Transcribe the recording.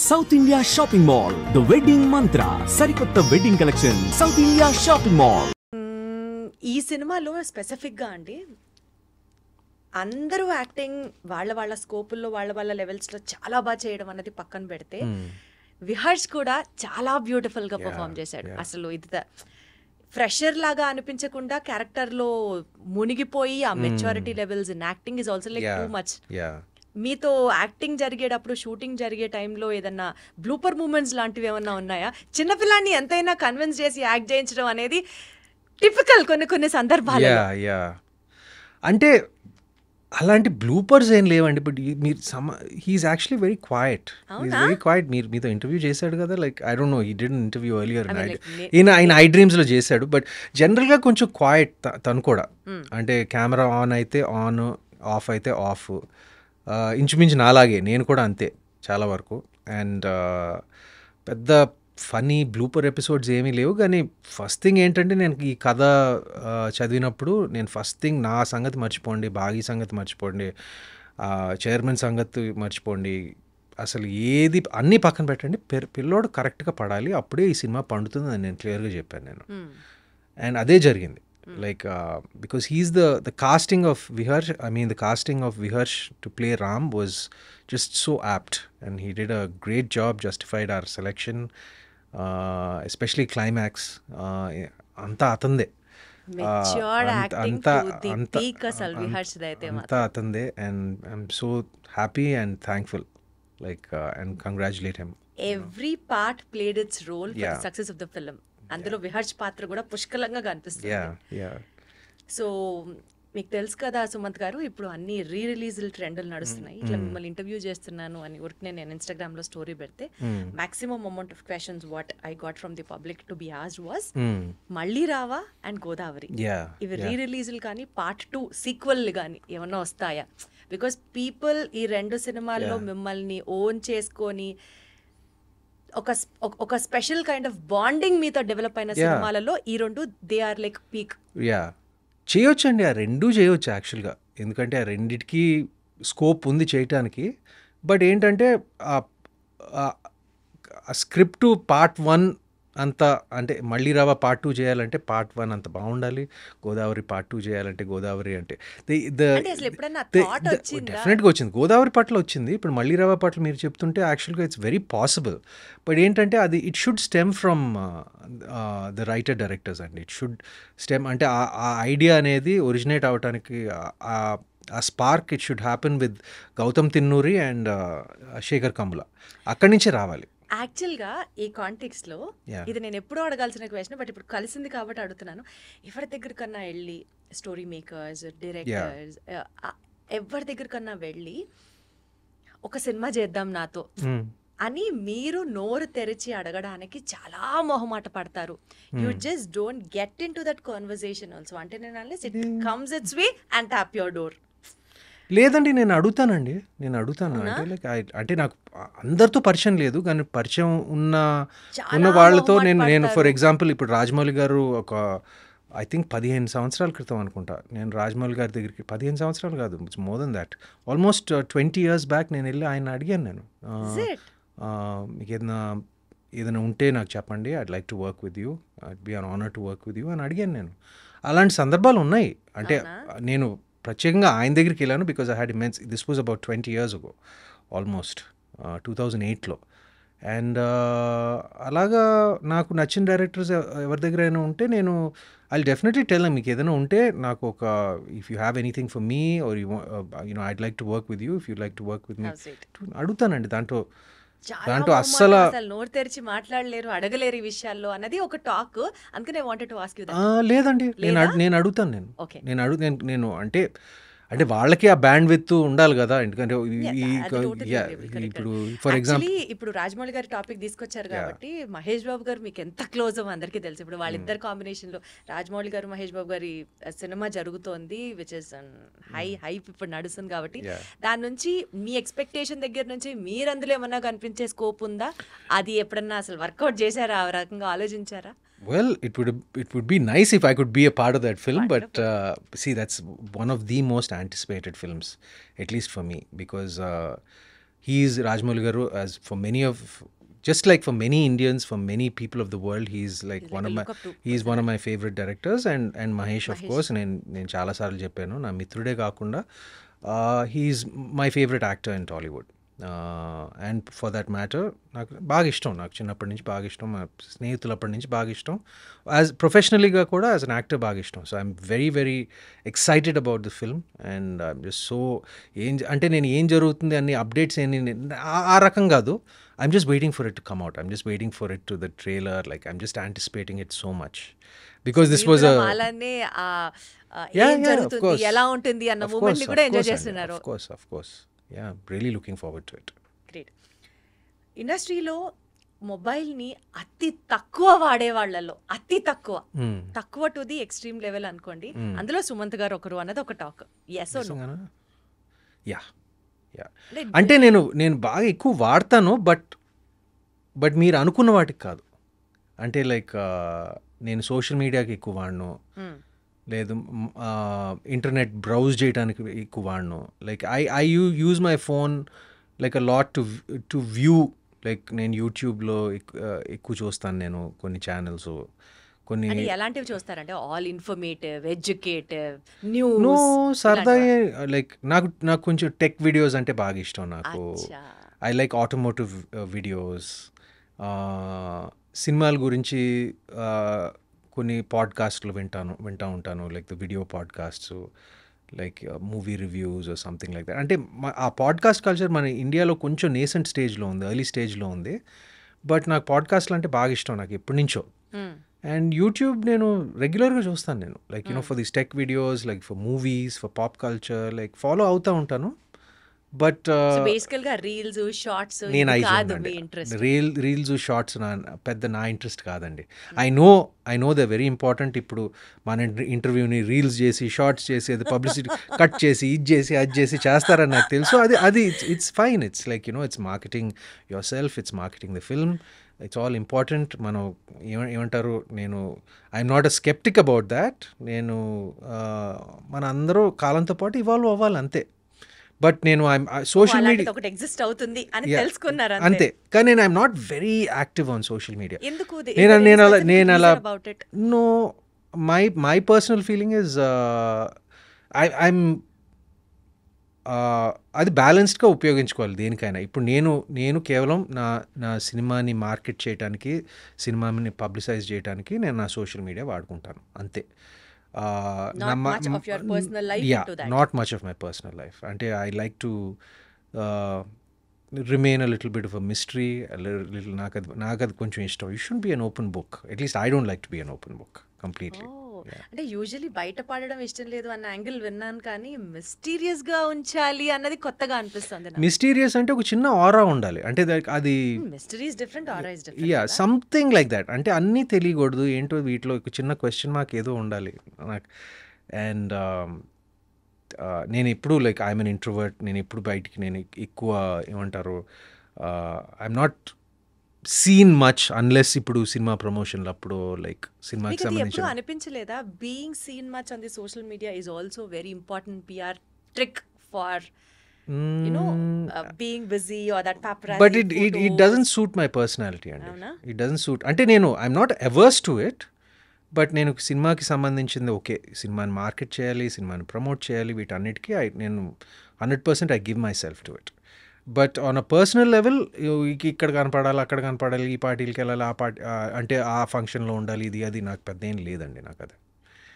South India shopping mall the wedding మంత్ర సరికొత్త wedding collection south India shopping mall. ఈ సినిమాలో స్పెసిఫిక్గా అండి అందరూ యాక్టింగ్ వాళ్ళ స్కోపుల్లో వాళ్ళ లెవెల్స్లో చాలా బాగా చేయడం అన్నది పక్కన పెడితే విహర్ష్ కూడా చాలా బ్యూటిఫుల్గా పర్ఫామ్ చేశాడు. అసలు ఇది ఫ్రెషర్ లాగా అనిపించకుండా క్యారెక్టర్లో మునిగిపోయి ఆ maturity levels in acting is also like too much. మీతో యాక్టింగ్ జరిగేటప్పుడు షూటింగ్ జరిగే టైంలో ఏదన్నా బ్లూపర్ మూమెంట్స్ లాంటివి ఏమన్నా ఉన్నాయా? చిన్నపిల్లాన్ని ఎంతైనా కన్విన్స్ చేసి యాక్ట్ చేయించడం అనేది టిపికల్ కొన్ని సందర్భాలు. అంటే అలాంటి బ్లూపర్స్ ఏం లేవండి. బట్ మీరు హీఈస్ యాక్చువల్లీ వెరీ క్వైట్. మీతో ఇంటర్వ్యూ చేశాడు కదా, like I don't know, he did interview earlier. ఆయన ఐ డ్రీమ్స్లో చేశాడు. బట్ జనరల్గా కొంచెం క్వైట్ తను కూడా. అంటే కెమెరా ఆన్ అయితే ఆన్, ఆఫ్ అయితే ఆఫ్. ఇంచుమించు నాలాగే నేను కూడా అంతే చాలా వరకు. అండ్ పెద్ద ఫనీ బ్లూపర్ ఎపిసోడ్స్ ఏమీ లేవు. కానీ ఫస్ట్ థింగ్ ఏంటంటే, నేను ఈ కథ చదివినప్పుడు నేను ఫస్ట్ థింగ్ నా సంగతి మర్చిపోండి, బాగీ సంగతి మర్చిపోండి, చైర్మన్ సంగతి మర్చిపోండి, అసలు ఏది అన్నీ పక్కన పెట్టండి, పిల్లోడు కరెక్ట్గా పడాలి, అప్పుడే ఈ సినిమా పండుతుంది అని నేను క్లియర్గా చెప్పాను నేను. అండ్ అదే జరిగింది. Like because he's the casting of Viharsh, the casting of Viharsh to play Ram was just so apt, and he did a great job, justified our selection, especially climax. Anta atande matured acting to the peak asal Viharsh daite anta atande, and I'm so happy and thankful, like and congratulate him. Every part played its role for the success of the film. అందులో విహర్ష్ పాత్ర కూడా పుష్కలంగా కనిపిస్తుంది. So మీకు తెలుసు కదా సుమంత్ గారు, ఇప్పుడు అన్ని రిలీజ్ల ట్రెండ్లు నడుస్తున్నాయి. ఇట్లా మిమ్మల్ని ఇంటర్వ్యూ చేస్తున్నాను అని ఊరికి నేను ఇన్స్టాగ్రామ్ లో స్టోరీ పెడితే maximum amount of questions what I got from the public to be asked was మళ్ళీ రావా అండ్ గోదావరి. ఇవి రిలీజ్లు కానీ పార్ట్ 2 సీక్వెల్ కానీ ఏమన్నా వస్తాయా? బికాస్ పీపుల్ ఈ రెండు సినిమాల్లో మిమ్మల్ని ఓన్ చేసుకొని ఒక స్పెషల్ కైండ్ ఆఫ్ బాండింగ్ మీతో డెవలప్ అయిన సినిమాలలో ఈ రెండు దే ఆర్ లైక్ పీక్. చేయొచ్చు అండి, ఆ రెండు చేయొచ్చు యాక్చువల్గా. ఎందుకంటే ఆ రెండిటికి స్కోప్ ఉంది చేయటానికి. బట్ ఏంటంటే ఆ స్క్రిప్ట్ పార్ట్ 1 అంత, అంటే మళ్ళీ రావా పార్ట్ 2 చేయాలంటే పార్ట్ 1 అంత బాగుండాలి, గోదావరి పార్ట్ 2 చేయాలంటే గోదావరి అంటే డెఫినెట్గా వచ్చింది. గోదావరి పట్ల వచ్చింది, ఇప్పుడు మళ్ళీ రావా పట్ల మీరు చెప్తుంటే యాక్చువల్గా ఇట్స్ వెరీ పాసిబుల్. బట్ ఏంటంటే అది it should stem from the writer directors అండి. ఇట్ షుడ్ స్టెమ్, అంటే ఆ ఐడియా అనేది ఒరిజినేట్ అవడానికి ఆ spark it should happen with Gautam Tinnuri and Sekhar Kammula. అక్కడి నుంచే రావాలి. యాక్చువల్గా ఈ కాంటెక్స్ట్ లో ఇది నేను ఎప్పుడూ అడగాల్సిన క్వశ్చన్, బట్ ఇప్పుడు కలిసింది కాబట్టి అడుగుతున్నాను. ఎవరి దగ్గర కన్నా వెళ్ళి స్టోరీ మేకర్స్, డైరెక్టర్స్, ఎవరి దగ్గర కన్నా వెళ్ళి ఒక సినిమా చేద్దాం నాతో అని మీరు నోరు తెరిచి అడగడానికి చాలా మొహమాట పడతారు. You just don't get in to that conversation also. అంటే నేను unless it comes it's way and tap your door. లేదండి, నేను అడుగుతానండి. అంటే లైక్ అంటే నాకు అందరితో పరిచయం లేదు, కానీ పరిచయం ఉన్న వాళ్ళతో నేను ఫర్ ఎగ్జాంపుల్ ఇప్పుడు రాజమౌళి గారు ఒక ఐ థింక్ 15 సంవత్సరాల క్రితం అనుకుంటా నేను రాజమౌళి గారి దగ్గరికి, 15 సంవత్సరాలు కాదు, more than that, almost 20 years back నేను వెళ్ళి ఆయన అడిగాను. నేను మీకు ఏదైనా ఉంటే నాకు చెప్పండి, I'd like to work with you, I'd be an honour to work with you అని అడిగాను నేను. అలాంటి సందర్భాలు ఉన్నాయి. అంటే నేను ప్రత్యేకంగా ఆయన దగ్గరికి వెళ్ళాను because I had immense, this was about 20 years ago, almost 2008లో. అండ్ అలాగా నాకు నచ్చిన డైరెక్టర్స్ ఎవరి దగ్గరైనా ఉంటే నేను ఐ డెఫినెట్లీ టెల్ మీకు ఏదైనా ఉంటే నాకు ఒక, if you have anything for me or you know I'd like to work with you, if you like to work with me అడుగుతానండి. దాంట్లో అస్సలు నోరు తెరిచి మాట్లాడలేరు, అడగలేరు ఈ విషయాల్లో అన్నది ఒక టాక్. అందుకనే wanted to ask you that. లేదండి, నేను అడుగుతాను. నేను అంటే వాళ్ళకి ఆ బ్యాండ్ విత్ ఉండాలి కదా. ఎందుకంటే ఇప్పుడు ఫర్ ఎగ్జాంపుల్ ఇప్పుడు రాజమౌళి గారి టాపిక్ తీసుకొచ్చారు కాబట్టి మహేష్ బాబు గారు మీకు ఎంత క్లోజ్ అవ్వ అందరికీ తెలుసు. ఇప్పుడు వాళ్ళిద్దరు కాంబినేషన్ లో రాజమౌళి గారు మహేష్ బాబు గారి సినిమా జరుగుతోంది, విచ్ ఇస్ హైప్ ఇప్పుడు నడుస్తుంది. కాబట్టి దాని నుంచి మీ ఎక్స్పెక్టేషన్ దగ్గర నుంచి మీరు అందులో ఏమన్నా కనిపించే స్కోప్ ఉందా? అది ఎప్పుడన్నా అసలు వర్కౌట్ చేశారా? ఆ రకంగా ఆలోచించారా? Well, it would be nice if I could be a part of that film. Wonderful. But see, that's one of the most anticipated films, at least for me, because he's Rajamouli garu, as for many of, just like for many Indians, for many people of the world, he's like one of my, he's one of my favorite directors. And Mahesh, of course, నేను చాలా సార్లు చెప్పాను, నా మిత్రుడే కాకుండా he's my favorite actor in Tollywood. And for that matter నాకు బాగా ఇష్టం, నాకు చిన్నప్పటి నుంచి బాగా ఇష్టం, మా స్నేహితులప్పటి నుంచి బాగా ఇష్టం, యాజ్ ప్రొఫెషనలీగా కూడా యాజ్ అన్ యాక్టర్ బాగా ఇష్టం. So I'm very very excited about the film. And I'm just so అంటే నేను ఏం జరుగుతుంది అన్ని అప్డేట్స్ ఆ రకం కాదు. I'm just waiting for it to come out. I'm just waiting for it to the trailer. Like I'm just anticipating it so much because this was ఎలా ఉంటుంది అన్న మూమెంట్ ని కూడా ఎంజాయ్ చేస్తున్నారు. Of course Yeah, really looking forward to it. Great. ఇండస్ట్రీలో మొబైల్ని అతి తక్కువ వాడే వాళ్ళలో అతి తక్కువ టు ది ఎక్స్ట్రీమ్ లెవెల్ అనుకోండి, అందులో సుమంత్ గారు ఒకరు అన్నది ఒక talk. Yes or no? Yeah అంటే నేను బాగా ఎక్కువ వాడతాను, బట్ మీరు అనుకున్న వాటికి కాదు. అంటే లైక్ నేను సోషల్ మీడియాకి ఎక్కువ వాడను, లేదు ఇంటర్నెట్ బ్రౌజ్ చేయడానికి ఎక్కువ వాడను. Like I use my phone like a lot to view. Like నేను యూట్యూబ్లో ఎక్కువ చూస్తాను నేను కొన్ని ఛానల్స్. కొన్ని ఎలాంటివి చూస్తారంటే ఆల్ ఇన్ఫర్మేటివ్, ఎడ్యుకేటివ్, న్యూస్, సరదా. లైక్ నాకు కొంచెం టెక్ వీడియోస్ అంటే బాగా ఇష్టం. నాకు ఐ లైక్ ఆటోమోటివ్ వీడియోస్. సినిమాల గురించి కొన్ని పాడ్కాస్ట్లు వింటూ ఉంటాను, like the video podcasts, like movie reviews or something like that. అంటే ఆ పాడ్కాస్ట్ కల్చర్ మన ఇండియాలో కొంచెం నేసెంట్ స్టేజ్లో ఉంది, ఎర్లీ స్టేజ్లో ఉంది. బట్ నాకు పాడ్కాస్ట్లు అంటే బాగా ఇష్టం, నాకు ఎప్పటి నుంచో. అండ్ యూట్యూబ్ నేను రెగ్యులర్గా చూస్తాను. నేను like for this tech videos, like for movies, for pop culture, like follow అవుతూ ఉంటాను. బట్ బేసికల్గా రీల్స్, షార్ట్స్ రీల్స్ షార్ట్స్ పెద్ద నా ఇంట్రెస్ట్ కాదండి. I know the very important. ఇప్పుడు మన ఇంటర్వ్యూని రీల్స్ చేసి, షార్ట్స్ చేసి, అది పబ్లిసిటీ కట్ చేసి, అది చేసి చేస్తారని నాకు తెలుసు. అది it's fine. It's like it's marketing your self, it's marketing the film, it's all important. మనం ఏమంటారు, I'm not a sceptic about that. మన అందరూ కాలంతో పాటు ఇవాల్వ్ అవ్వాలి, అంతే. బట్ నేను సోషల్ మీడియా ఎగ్జిస్ట్ అవుతుంది అని తెలుసుకున్నారు అంతే. కానీ నేను I'm not very active on social media. నేను అలా no, my personal feeling is I'm అది బ్యాలెన్స్డ్గా ఉపయోగించుకోవాలి దేనికైనా. ఇప్పుడు నేను కేవలం నా సినిమాని మార్కెట్ చేయడానికి, సినిమాని పబ్లిసైజ్ చేయడానికి నేను నా సోషల్ మీడియా వాడుకుంటాను, అంతే. not much of your personal life into that. Not much of my personal life. Ante I like to remain a little bit of a mystery, a little nakad koncham ishtam. You shouldn't be an open book. At least I don't like to be an open book completely. అంటే usually బయట పడడం ఇష్టం లేదు అన్న angle విన్నాను, కానీ mysterious గా ఉంచాలి అన్నది కొత్తగా అనిపిస్తుంది. మిస్టీరియస్ అంటే ఒక చిన్న ఆరా ఉండాలి, అంటే అది mystery is different, aura is different. Yeah, something like that. అంటే అన్నీ తెలియకూడదు, ఏంటో వీటిలో ఒక చిన్న క్వశ్చన్ మార్క్ ఏదో ఉండాలి నాకు. అండ్ నేను ఎప్పుడు లైక్ ఐఎమ్ ఎన్ ఇంట్రోవర్ట్. నేను ఎప్పుడు బయటికి నేను ఎక్కువ ఏమంటారు, I'm not seen much unless ఇప్పుడు సినిమా ప్రమోషన్లు అప్పుడు, లైక్ సినిమాకి సంబంధించిన. అనిపించలేదా being seen much on the social media is also very important PR trick for being busy or that paparazzi but it doesn't suit my personality and it doesn't suit. అంటే I'm not averse to it, but నేను సినిమాకి సంబంధించింది okay, సినిమాని market చేయాలి, సినిమాని promote చేయాలి, వీటన్నిటికీ నేను 100% I give myself to it. But on a personal level ఇక్కడ కనపడాలి, అక్కడ కనపడాలి, ఈ పార్టీలకి వెళ్ళాలి, ఆ పార్టీ అంటే ఆ ఫంక్షన్లో ఉండాలి, ఇది అది నాకు పెద్ద ఏం లేదండి నాకు అది.